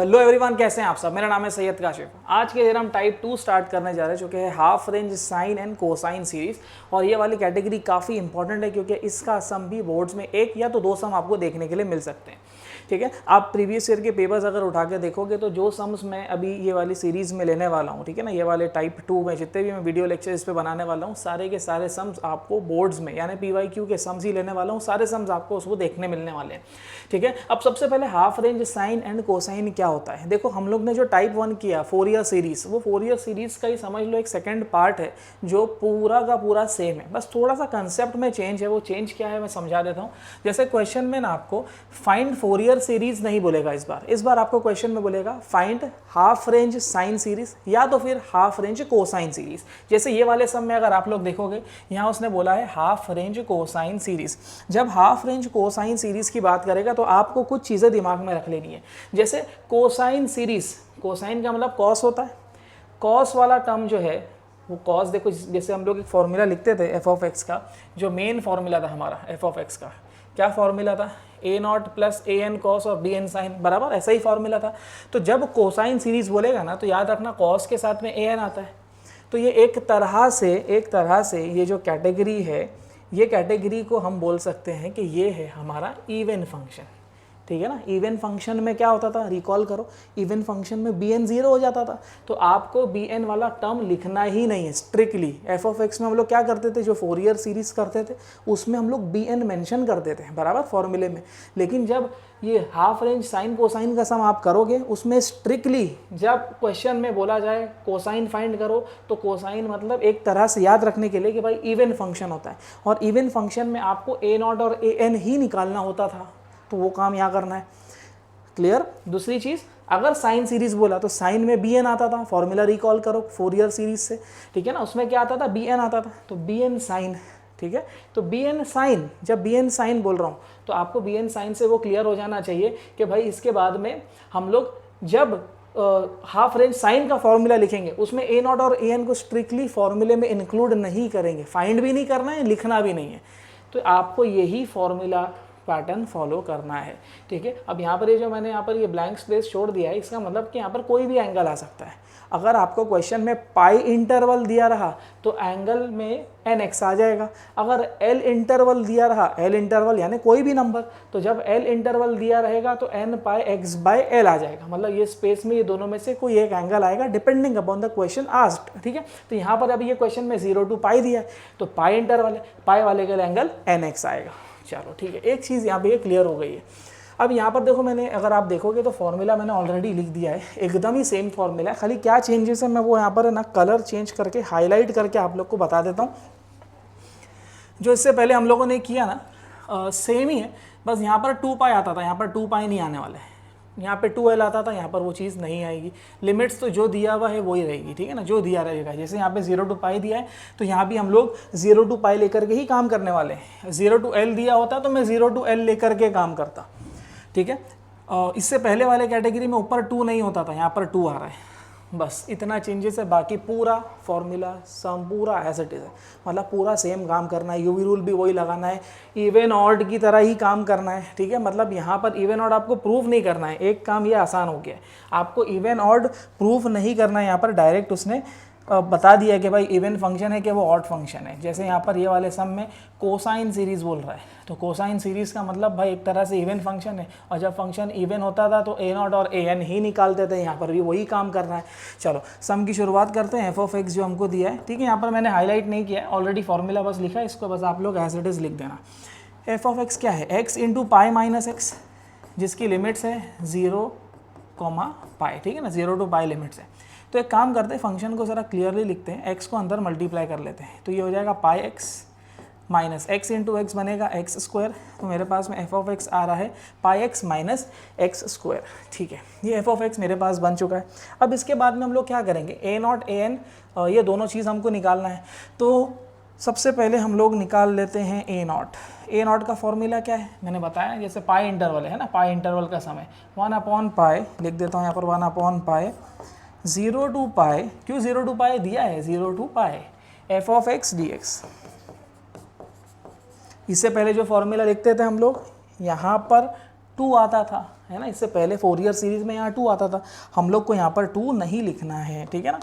Hello everyone, कैसे हैं आप सब। मेरा नाम है सैयद काशिफ। आज के दिन हम टाइप 2 स्टार्ट करने जा रहे हैं, जो कि है half range sine and cosine series. और ये वाली कैटेगरी काफ़ी इंपॉर्टेंट है क्योंकि इसका सम भी बोर्ड्स में एक या तो दो सम आपको देखने के लिए मिल सकते हैं। ठीक है, आप प्रीवियस ईयर के पेपर्स अगर उठा के देखोगे तो जो सम्स मैं अभी ये वाली सीरीज़ में लेने वाला हूँ, ठीक है ना, ये वाले टाइप 2 में जितने भी मैं वीडियो लेक्चर इस पे बनाने वाला हूँ, सारे के सारे सम्स आपको बोर्ड्स में यानी PYQ के सम्स ही लेने वाला हूँ। सारे सम्स आपको उसको देखने मिलने वाले हैं। ठीक है, अब सबसे पहले half range sine and cosine क्या होता है। देखो, हम लोग ने जो टाइप 1 किया 4 ईयर सीरीज़, वो 4 ईयर सीरीज़ का ही समझ लो एक सेकेंड पार्ट है जो पूरा का पूरा सेम है, बस थोड़ा सा कंसेप्ट में चेंज है। वो चेंज क्या है मैं समझा देता हूँ। जैसे क्वेश्चन में ना आपको फाइंड 4 ईयर सीरीज नहीं बोलेगा, इस बार आपको क्वेश्चन में बोलेगा find half range sine series या तो फिर हाफ रेंज कोसाइन सीरीज। जैसे ये वाले सम में अगर आप लोग देखोगे, यहाँ उसने बोला है हाफ रेंज कोसाइन सीरीज। जब हाफ रेंज कोसाइन सीरीज की बात करेगा तो आपको कुछ चीज़ें दिमाग में रख लेनी है। जैसे कोसाइन सीरीज, कोसाइन का मतलब कॉस होता है। कॉस वाला टर्म जो है वो कॉस, देखो जैसे हम लोग एक फॉर्मूला लिखते थे एफ ऑफ एक्स का, जो मेन फॉर्मूला था हमारा एफ ऑफ एक्स का, क्या फॉर्मूला था, A not plus A N cos और बी एन साइन, बराबर ऐसा ही फॉर्मूला था। तो जब कोसाइन सीरीज बोलेगा ना तो याद रखना कॉस के साथ में ए एन आता है। तो ये एक तरह से ये जो कैटेगरी है, ये कैटेगरी को हम बोल सकते हैं कि ये है हमारा इवन फंक्शन। ठीक है ना, इवन फंक्शन में क्या होता था, रिकॉल करो, इवन फंक्शन में बी एन 0 हो जाता था। तो आपको बी एन वाला टर्म लिखना ही नहीं है स्ट्रिक्टली। एफ ऑफ एक्स में हम लोग क्या करते थे, जो 4 ईयर सीरीज करते थे उसमें हम लोग बी एन मैंशन कर देते हैं, बराबर फॉर्मूले में। लेकिन जब ये हाफ रेंज साइन कोसाइन का सम आप करोगे, उसमें स्ट्रिक्टली जब क्वेश्चन में बोला जाए कोसाइन फाइंड करो, तो कोसाइन मतलब एक तरह से याद रखने के लिए कि भाई इवन फंक्शन होता है, और इवन फंक्शन में आपको ए नॉट और ए एन ही निकालना होता था। तो वो काम यहाँ करना है, क्लियर। दूसरी चीज़, अगर साइन सीरीज बोला तो साइन में बी एन आता था, फॉर्मूला रिकॉल करो 4 ईयर सीरीज से, ठीक है ना, उसमें क्या आता था, बी एन आता था। तो बी एन साइन, ठीक है, तो बी एन साइन, जब बी एन साइन बोल रहा हूँ तो आपको बी एन साइन से वो क्लियर हो जाना चाहिए कि भाई इसके बाद में हम लोग जब हाफ रेंज साइन का फॉर्मूला लिखेंगे उसमें ए नॉट और ए एन को स्ट्रिक्टली फॉर्मूले में इंक्लूड नहीं करेंगे, फाइंड भी नहीं करना है, लिखना भी नहीं है। तो आपको यही फॉर्मूला पैटर्न फॉलो करना है। ठीक है, अब यहाँ पर ये जो मैंने यहाँ पर ये ब्लैंक स्पेस छोड़ दिया है, इसका मतलब कि यहाँ पर कोई भी एंगल आ सकता है। अगर आपको क्वेश्चन में पाई इंटरवल दिया रहा तो एंगल में एन एक्स आ जाएगा। अगर एल इंटरवल दिया रहा, एल इंटरवल यानी कोई भी नंबर, तो जब एल इंटरवल दिया रहेगा तो N pi X by L आ जाएगा। मतलब ये स्पेस में ये दोनों में से कोई एक एंगल आएगा depending upon the question asked. ठीक है, तो यहाँ पर अभी ये क्वेश्चन में 0 to पाई दिया है तो पाई इंटरवल है, पाई वाले का एंगल एन एक्स आएगा। चलो ठीक है, एक चीज़ यहाँ पे ये क्लियर हो गई है। अब यहाँ पर देखो, मैंने अगर आप देखोगे तो फॉर्मूला मैंने ऑलरेडी लिख दिया है, एकदम ही सेम फॉर्मूला है। खाली क्या चेंजेस है मैं वो यहाँ पर ना कलर चेंज करके हाईलाइट करके आप लोग को बता देता हूँ। जो इससे पहले हम लोगों ने किया ना सेम ही है, बस यहाँ पर 2 पाई आता था, यहाँ पर 2 पाई नहीं आने वाला है। यहाँ पे 2L आता था, यहाँ पर वो चीज़ नहीं आएगी। लिमिट्स तो जो दिया हुआ है वही रहेगी, ठीक है ना, जो दिया रहेगा। जैसे यहाँ पे 0 to पाई दिया है तो यहाँ भी हम लोग 0 to पाई लेकर के ही काम करने वाले हैं। 0 to L दिया होता तो मैं 0 to L लेकर के काम करता, ठीक है। इससे पहले वाले कैटेगरी में ऊपर 2 नहीं होता था, यहाँ पर 2 आ रहा है, बस इतना चेंजेस है। बाकी पूरा फॉर्मूला सम पूरा एज इट इज़ है, मतलब पूरा सेम काम करना है। यूवी रूल भी वही लगाना है, इवन ऑड की तरह ही काम करना है, ठीक है। मतलब यहाँ पर इवन ऑड आपको प्रूफ नहीं करना है, एक काम ये आसान हो गया है, आपको इवन ऑड प्रूफ नहीं करना है। यहाँ पर डायरेक्ट उसने बता दिया कि भाई इवन फंक्शन है कि वो ऑड फंक्शन है। जैसे यहाँ पर ये वाले सम में कोसाइन सीरीज बोल रहा है, तो कोसाइन सीरीज का मतलब भाई एक तरह से इवन फंक्शन है, और जब फंक्शन इवन होता था तो ए नॉट और ए एन ही निकालते थे। यहाँ पर भी वही काम करना है। चलो सम की शुरुआत करते हैं। एफ ऑफ एक्स जो हमको दिया है, ठीक है, यहाँ पर मैंने हाईलाइट नहीं किया है, ऑलरेडी फॉर्मूला बस लिखा है, इसको बस आप लोग एज इट इज़ लिख देना। एफ ऑफ एक्स क्या है, x into pi minus x, जिसकी लिमिट्स है 0, पाई, ठीक है ना, 0 to पाई लिमिट्स है। तो एक काम करते हैं, फंक्शन को ज़रा क्लियरली लिखते हैं, एक्स को अंदर मल्टीप्लाई कर लेते हैं, तो ये हो जाएगा pi X minus X into X बनेगा एक्स स्क्वायर। तो मेरे पास में एफ ऑफ एक्स आ रहा है पाई एक्स माइनस एक्स स्क्वायर, ठीक है। ये एफ ऑफ एक्स मेरे पास बन चुका है। अब इसके बाद में हम लोग क्या करेंगे, ए नॉट ए एन, ये दोनों चीज़ हमको निकालना है। तो सबसे पहले हम लोग निकाल लेते हैं ए नॉट। ए नॉट का फॉर्मूला क्या है मैंने बताया, जैसे पाई इंटरवल है ना, पाई इंटरवल का समय 1/पाई लिख देता हूँ यहाँ पर, 1/पाई 0 to पाई। क्यों 0 to पाई दिया है, 0 to pi F of x D x. इससे पहले जो फॉर्मूला लिखते थे हम लोग, यहाँ पर 2 आता था, है ना। इससे पहले फोरियर सीरीज में यहाँ 2 आता था, हम लोग को यहाँ पर 2 नहीं लिखना है, ठीक है ना।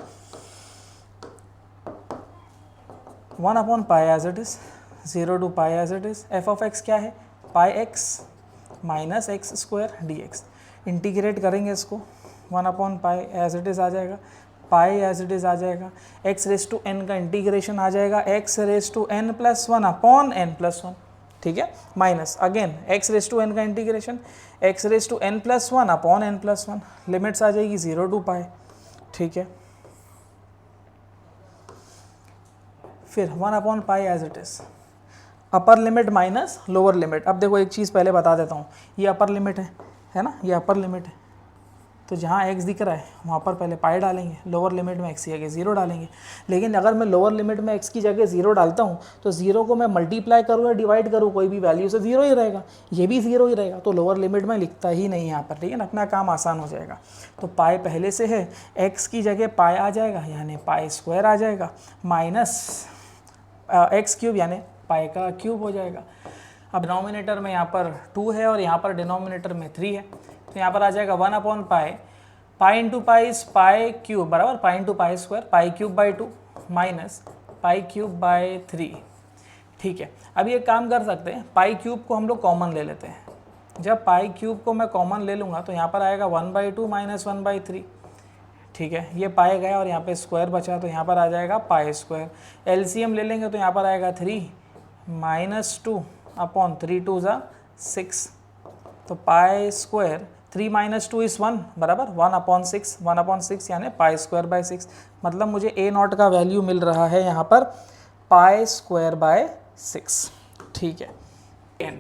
1/π as it is, 0 to π as it is. F of X क्या है, πx minus X square dx। Integrate करेंगे इसको, 1/π एज इट इज़ आ जाएगा, पाई एज इट इज़ आ जाएगा, x रेस टू n का इंटीग्रेशन आ जाएगा x raise to n plus 1/n+1, ठीक है, minus again x raise to n का integration x raise to n+1/n+1, limits आ जाएगी 0 to π, ठीक है। फिर 1/π एज इट इज़, upper limit minus lower limit. अब देखो एक चीज़ पहले बता देता हूँ, ये अपर लिमिट है ना, ये अपर लिमिट है, तो जहाँ x दिख रहा है वहाँ पर पहले पाई डालेंगे, लोअर लिमिट में x की जगह 0 डालेंगे। लेकिन अगर मैं लोअर लिमिट में x की जगह 0 डालता हूँ तो 0 को मैं मल्टीप्लाई करूँ या डिवाइड करूँ, कोई भी वैल्यू से 0 ही रहेगा, ये भी 0 ही रहेगा, तो लोअर लिमिट में लिखता ही नहीं यहाँ पर, ठीक है ना, अपना काम आसान हो जाएगा। तो पाई पहले से है, x की जगह पाई आ जाएगा यानी π² आ जाएगा, माइनस x³ यानी पाई का क्यूब हो जाएगा। अब डिनोमिनेटर में यहाँ पर 2 है और यहाँ पर डिनोमिनेटर में 3 है, तो यहाँ पर आ जाएगा 1/π, pi into pi is pi cube बराबर pi into pi square, π³ 2 minus π³ 3, ठीक है। अब ये काम कर सकते हैं, π³ को हम लोग कॉमन ले लेते हैं। जब π³ को मैं कॉमन ले लूँगा तो यहाँ पर आएगा 1/2 माइनस 1/3, ठीक है। ये पाई गया और यहाँ पे स्क्वायर बचा, तो यहाँ पर आ जाएगा π²। एलसीएम ले लेंगे तो यहाँ पर आएगा 3 माइनस 2/3 2 = 6, तो π², 3 माइनस 2 इज़ 1 बराबर 1/6, 1/6 यानी π²/6, मतलब मुझे a0 का वैल्यू मिल रहा है यहाँ पर π²/6, ठीक है। an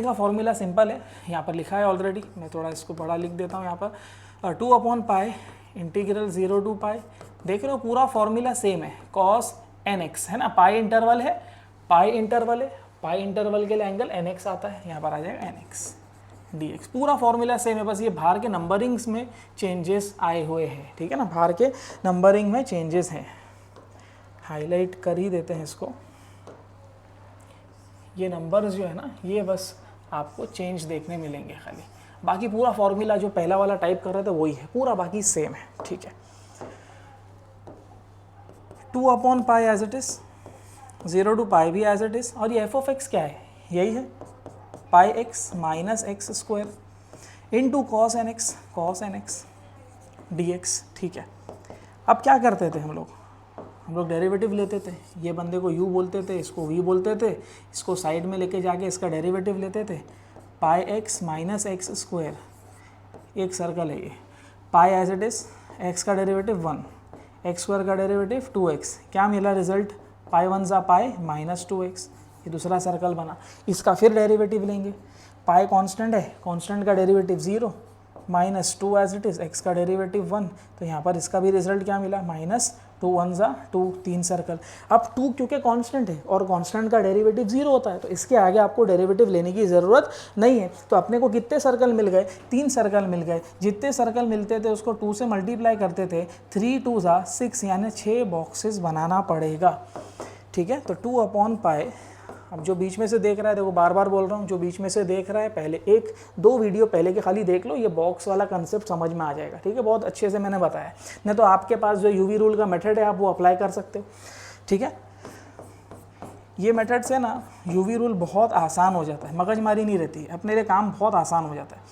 का फॉर्मूला सिंपल है, यहाँ पर लिखा है ऑलरेडी, मैं थोड़ा इसको बड़ा लिख देता हूँ यहाँ पर, 2/π इंटीग्रल 0 to π, देख रहे हो पूरा फॉर्मूला सेम है, cos nx है ना, पाई इंटरवल है, पाई इंटरवल है, पाई इंटरवल के लिए एंगल nx आता है, यहाँ पर आ जाएगा nx dx, पूरा फॉर्मूला सेम है, बस ये बाहर के नंबरिंग्स में चेंजेस आए हुए हैं, ठीक है ना, बाहर के नंबरिंग में चेंजेस हैं। हाईलाइट कर ही देते हैं इसको, ये नंबर्स जो है ना ये बस आपको चेंज देखने मिलेंगे खाली, बाकी पूरा फॉर्मूला जो पहला वाला टाइप कर रहे थे वही है, पूरा बाकी सेम है, ठीक है। 2/π एज इट इज़, 0 to π भी एज इट इज़, और ये एफ ऑफ एक्स क्या है, यही है πx minus x² into cos nx dx, ठीक है। अब क्या करते थे हम लोग डेरिवेटिव लेते थे, ये बंदे को u बोलते थे, इसको v बोलते थे, इसको साइड में लेके जाके इसका डेरिवेटिव लेते थे, πx माइनस x², एक सर्कल है ये, पाई एज इट इज़, x का डेरिवेटिव 1, x² का डेरिवेटिव 2x, क्या मिला रिजल्ट, π1 = π माइनस 2x, ये दूसरा सर्कल बना। इसका फिर डेरिवेटिव लेंगे, पाई कांस्टेंट है, कांस्टेंट का derivative 0 minus 2 as it is, x का डेरिवेटिव 1, तो यहाँ पर इसका भी रिजल्ट क्या मिला, -2 1 = 2, 3 सर्कल। अब 2 क्योंकि कांस्टेंट है और कांस्टेंट का डेरिवेटिव 0 होता है, तो इसके आगे आपको डेरिवेटिव लेने की ज़रूरत नहीं है। तो अपने को कितने सर्कल मिल गए, 3 सर्कल मिल गए, जितने सर्कल मिलते थे उसको 2 से मल्टीप्लाई करते थे, 3 2 = 6 यानी 6 बॉक्सेस बनाना पड़ेगा, ठीक है। तो 2/π, अब जो बीच में से देख रहा है, देखो बार बार बोल रहा हूँ, जो बीच में से देख रहा है पहले 1-2 वीडियो पहले के खाली देख लो, ये बॉक्स वाला कंसेप्ट समझ में आ जाएगा, ठीक है, बहुत अच्छे से मैंने बताया। नहीं तो आपके पास जो यूवी रूल का मेथड है आप वो अप्लाई कर सकते हो, ठीक है। ये मेथड से ना यूवी रूल बहुत आसान हो जाता है, मगजमारी नहीं रहती है, अपने लिए काम बहुत आसान हो जाता है।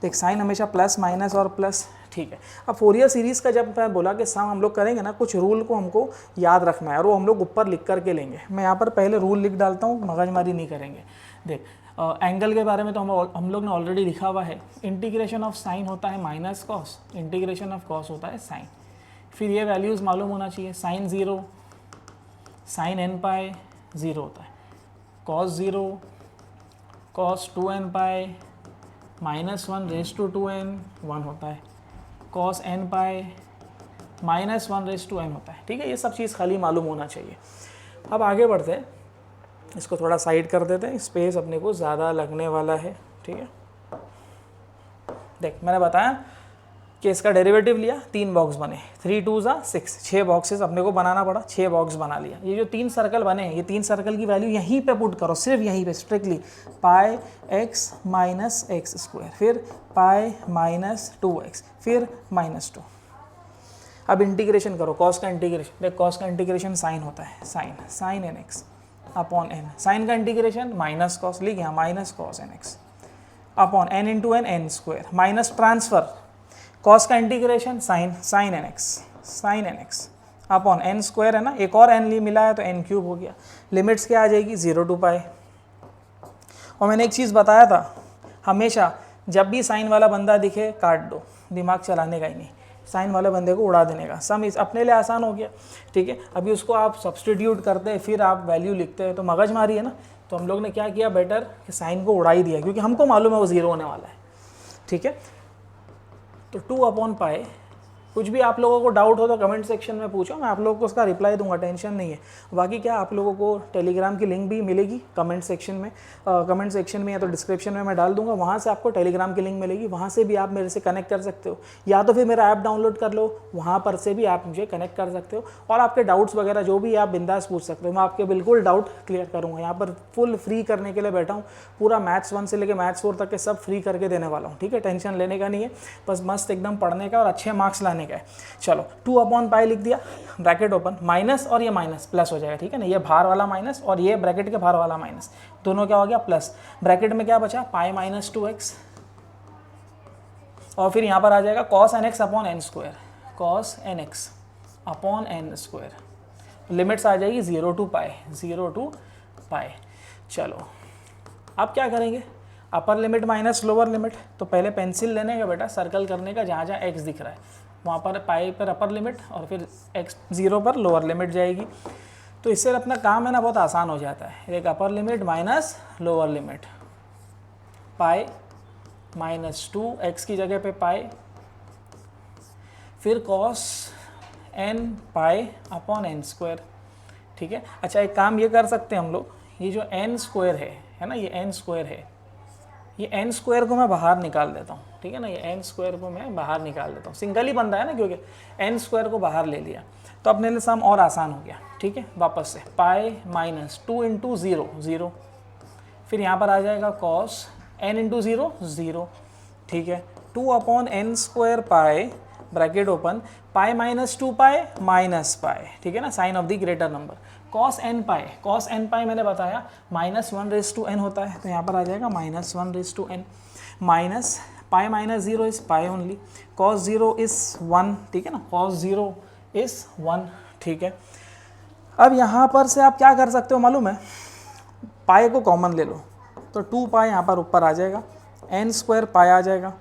तो एक साइन हमेशा प्लस माइनस और प्लस, ठीक है। अब फोरियर सीरीज़ का जब मैं बोला कि सम हम लोग करेंगे ना, कुछ रूल को हमको याद रखना है और वो हम लोग ऊपर लिख करके लेंगे। मैं यहाँ पर पहले रूल लिख डालता हूँ, मगजमारी नहीं करेंगे। देख एंगल के बारे में तो हम लोग ने ऑलरेडी लिखा हुआ है, इंटीग्रेशन ऑफ साइन होता है minus cos, integration of cos होता है साइन। फिर ये वैल्यूज़ मालूम होना चाहिए, साइन 0 साइन nπ 0 होता है, cos 0 cos 2nπ -1 raise to 2n 1 होता है, cos nπ -1 raise to n होता है, ठीक है। ये सब चीज़ खाली मालूम होना चाहिए। अब आगे बढ़ते हैं, इसको थोड़ा साइड कर देते हैं, स्पेस अपने को ज़्यादा लगने वाला है, ठीक है। देख मैंने बताया कि इसका डेरिवेटिव लिया, 3 बॉक्स बने, 3 2 ज़ा 6, 6 बॉक्सेस अपने को बनाना पड़ा, 6 बॉक्स बना लिया। ये जो 3 सर्कल बने हैं, ये 3 सर्कल की वैल्यू यहीं पे पुट करो, सिर्फ यहीं पे स्ट्रिक्टली, पाई एक्स माइनस एक्स स्क्वायर, फिर पाई माइनस 2x, फिर -2। अब इंटीग्रेशन करो, कॉस का इंटीग्रेशन, देख कॉस का इंटीग्रेशन साइन होता है, sine N X upon N, sine का इंटीग्रेशन माइनस कॉस, लिख यहाँ minus cos N X upon N into N, N square, minus transfer, cos का integration sine N X upon N square है ना, एक और एन मिला है तो एन क्यूब हो गया। लिमिट्स क्या आ जाएगी, 0 to पाई। और मैंने एक चीज़ बताया था, हमेशा जब भी साइन वाला बंदा दिखे काट दो, दिमाग चलाने का ही नहीं, साइन वाले बंदे को उड़ा देने का, सम इस अपने लिए आसान हो गया, ठीक है। अभी उसको आप सब्सटीट्यूट करते हैं, फिर आप वैल्यू लिखते हैं तो मगज मारी है ना। तो हम लोग ने क्या किया, बेटर कि साइन को उड़ा ही दिया, क्योंकि हमको मालूम है वो 0 होने वाला है, ठीक है। तो 2/पाई, कुछ भी आप लोगों को डाउट हो तो कमेंट सेक्शन में पूछो, मैं आप लोगों को उसका रिप्लाई दूंगा, टेंशन नहीं है। बाकी क्या आप लोगों को टेलीग्राम की लिंक भी मिलेगी कमेंट सेक्शन में या तो डिस्क्रिप्शन में मैं डाल दूंगा, वहाँ से आपको टेलीग्राम की लिंक मिलेगी, वहाँ से भी आप मेरे से कनेक्ट कर सकते हो, या तो फिर मेरा ऐप डाउनलोड कर लो, वहाँ पर से भी आप मुझे कनेक्ट कर सकते हो, और आपके डाउट्स वगैरह जो भी आप बिंदास पूछ सकते हो, मैं आपके बिल्कुल डाउट क्लियर करूँगा। यहाँ पर फुल फ्री करने के लिए बैठा हूँ, पूरा मैथ्स 1 से लेकर मैथ्स 4 तक के सब फ्री करके देने वाला हूँ, ठीक है। टेंशन लेने का नहीं है, बस मस्त एकदम पढ़ने का और अच्छे मार्क्स लाने का है। चलो 2/पाई लिख दिया, ब्रैकेट ओपन, माइनस और ये माइनस प्लस हो जाएगा, ठीक है ना। ये बाहर वाला माइनस और ये ब्रैकेट के बाहर वाला माइनस, दोनों क्या हो गया प्लस। ब्रैकेट में क्या बचा, पाई माइनस 2x, और फिर यहाँ पर आ जाएगा cos nx upon N square, cos nx upon N square. Limits आ जाएगी 0 to पाई। चलो अब क्या करेंगे, upper limit minus lower limit, तो पहले पेंसिल लेने का बेटा, सर्कल करने का, जहाँ जहाँ x दिख रहा है वहाँ पर पाई पर अपर लिमिट और फिर x 0 पर लोअर लिमिट जाएगी। तो इससे अपना काम है ना बहुत आसान हो जाता है। एक upper limit minus lower limit, pi minus 2x की जगह पे पाई, फिर cos n pi upon N square, ठीक है। अच्छा एक काम ये कर सकते हैं हम लोग, ये जो n स्क्वायर है ना, ये n स्क्वायर है, ये n स्क्वायर को मैं बाहर निकाल देता हूँ, ठीक है ना। ये n स्क्वायर को मैं बाहर निकाल देता हूँ, सिंगल ही बंदा है ना, क्योंकि n स्क्वायर को बाहर ले लिया तो अपने लिए सम और आसान हो गया, ठीक है। वापस से पाई माइनस 2 इंटू 0, फिर यहाँ पर आ जाएगा cos n इंटू 0, ठीक है। 2/n square pi, bracket open, pi minus 2 pi minus pi, ठीक है ना, sign of the greater number. cos n pi मैंने बताया -1/n होता है, तो यहाँ पर आ जाएगा -1/n, minus pi minus 0 is pi only, cos 0 is 1, ठीक है ना, cos 0 इज 1, ठीक है। अब यहाँ पर से आप क्या कर सकते हो मालूम है, पाई को कॉमन ले लो तो 2 पाई यहाँ पर ऊपर आ जाएगा, n स्क्वायर पाई आ जाएगा,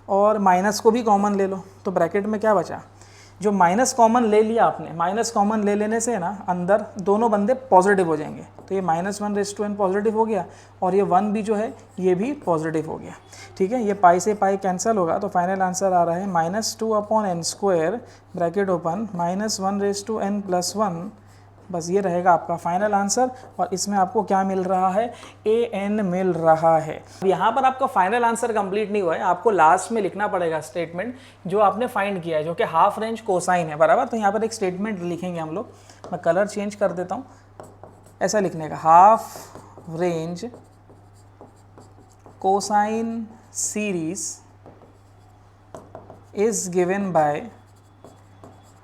और माइनस को भी कॉमन ले लो तो ब्रैकेट में क्या बचा, जो माइनस कॉमन ले लिया आपने, माइनस कॉमन ले लेने से ना अंदर दोनों बंदे पॉजिटिव हो जाएंगे, तो ये -1/n पॉजिटिव हो गया, और ये 1 भी जो है ये भी पॉजिटिव हो गया, ठीक है। ये पाई से पाई कैंसिल होगा, तो फाइनल आंसर आ रहा है -2/n square, bracket open, -1/n + 1, बस ये रहेगा आपका फाइनल आंसर। और इसमें आपको क्या मिल रहा है, an मिल रहा है। यहाँ पर आपका फाइनल आंसर कंप्लीट नहीं हुआ है, आपको लास्ट में लिखना पड़ेगा स्टेटमेंट जो आपने फाइंड किया है, जो कि हाफ रेंज कोसाइन है, बराबर। तो यहाँ पर एक स्टेटमेंट लिखेंगे हम लोग, मैं कलर चेंज कर देता हूँ, ऐसा लिखने का, half range cosine series is given by,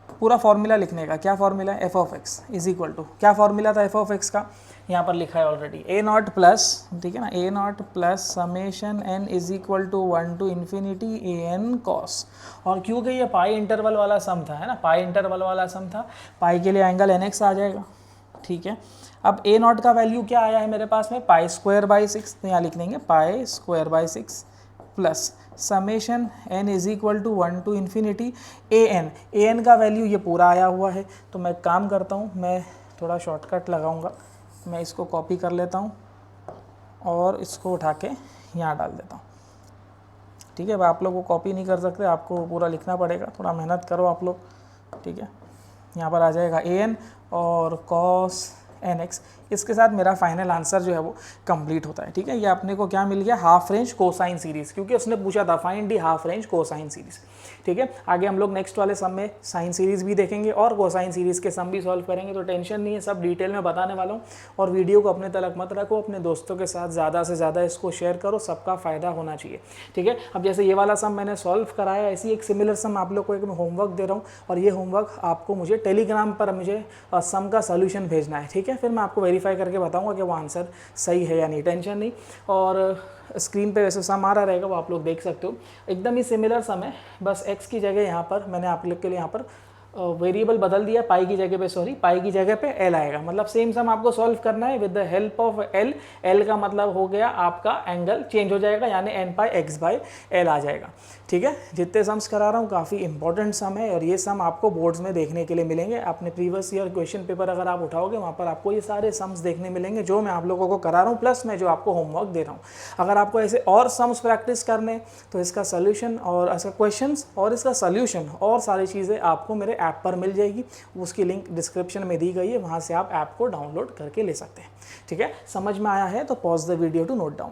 पूरा फॉर्मूला लिखने का, क्या फॉर्मूला है, f(x) इज इक्वल टू, क्या फॉर्मूला था f(x) का, यहाँ पर लिखा है ऑलरेडी, a0 प्लस, ठीक है ना, a0 plus summation n is equal to 1 to ∞ an cos। और क्योंकि ये पाई इंटरवल वाला सम था, है ना, पाई इंटरवल वाला सम था, पाई के लिए एंगल nx आ जाएगा, ठीक है। अब a0 का वैल्यू क्या आया है मेरे पास में, π²/6, तो यहाँ लिख देंगे π²/6 plus summation n is equal to 1 to ∞ an का वैल्यू ये पूरा आया हुआ है। तो मैं काम करता हूँ, मैं थोड़ा शॉर्टकट लगाऊंगा, मैं इसको कॉपी कर लेता हूँ और इसको उठा के यहाँ डाल देता हूँ, ठीक है। अब आप लोग को कॉपी नहीं कर सकते, आपको पूरा लिखना पड़ेगा, थोड़ा मेहनत करो आप लोग, ठीक है। यहाँ पर आ जाएगा an और cos nx, इसके साथ मेरा फाइनल आंसर जो है वो कंप्लीट होता है, ठीक है। ये अपने को क्या मिल गया, हाफ रेंज कोसाइन सीरीज, क्योंकि उसने पूछा था find the half range cosine series, ठीक है। आगे हम लोग नेक्स्ट वाले सम में साइन सीरीज़ भी देखेंगे और कोसाइन सीरीज़ के सम भी सॉल्व करेंगे, तो टेंशन नहीं है, सब डिटेल में बताने वाला हूँ। और वीडियो को अपने तलक मत रखो, अपने दोस्तों के साथ ज़्यादा से ज़्यादा इसको शेयर करो, सबका फ़ायदा होना चाहिए, ठीक है। अब जैसे ये वाला सम मैंने सॉल्व कराया, ऐसी एक सिमिलर सम आप लोग को एक मैं होमवर्क दे रहा हूँ, और ये होमवर्क आपको मुझे टेलीग्राम पर मुझे सम का सोल्यूशन भेजना है, ठीक है। फिर मैं आपको वेरीफाई करके बताऊँगा कि वो आंसर सही है या नहीं, टेंशन नहीं। और स्क्रीन पे वैसे सम आ रहा रहेगा, वो आप लोग देख सकते हो, एकदम ही सिमिलर सम है, बस x की जगह यहाँ पर मैंने आप लोग के लिए यहाँ पर वेरिएबल बदल दिया, पाई की जगह पे, सॉरी पाई की जगह पे l आएगा। मतलब सेम सम आपको सॉल्व करना है with the help of l। l का मतलब हो गया आपका एंगल चेंज हो जाएगा, यानी n pi x by l आ जाएगा, ठीक है। जितने सम्स करा रहा हूँ काफ़ी इंपॉर्टेंट सम है, और ये सम आपको बोर्ड्स में देखने के लिए मिलेंगे। अपने प्रीवियस ईयर क्वेश्चन पेपर अगर आप उठाओगे, वहाँ पर आपको ये सारे सम्स देखने मिलेंगे जो मैं आप लोगों को करा रहा हूँ, प्लस मैं जो आपको होमवर्क दे रहा हूँ। अगर आपको ऐसे और सम्स प्रैक्टिस करने, तो इसका सोल्यूशन और इसका क्वेश्चंस और इसका सोल्यूशन और सारी चीज़ें आपको मेरे ऐप पर मिल जाएगी। उसकी लिंक डिस्क्रिप्शन में दी गई है, वहाँ से आप ऐप को डाउनलोड करके ले सकते हैं, ठीक है। समझ में आया है तो pause the video to note down.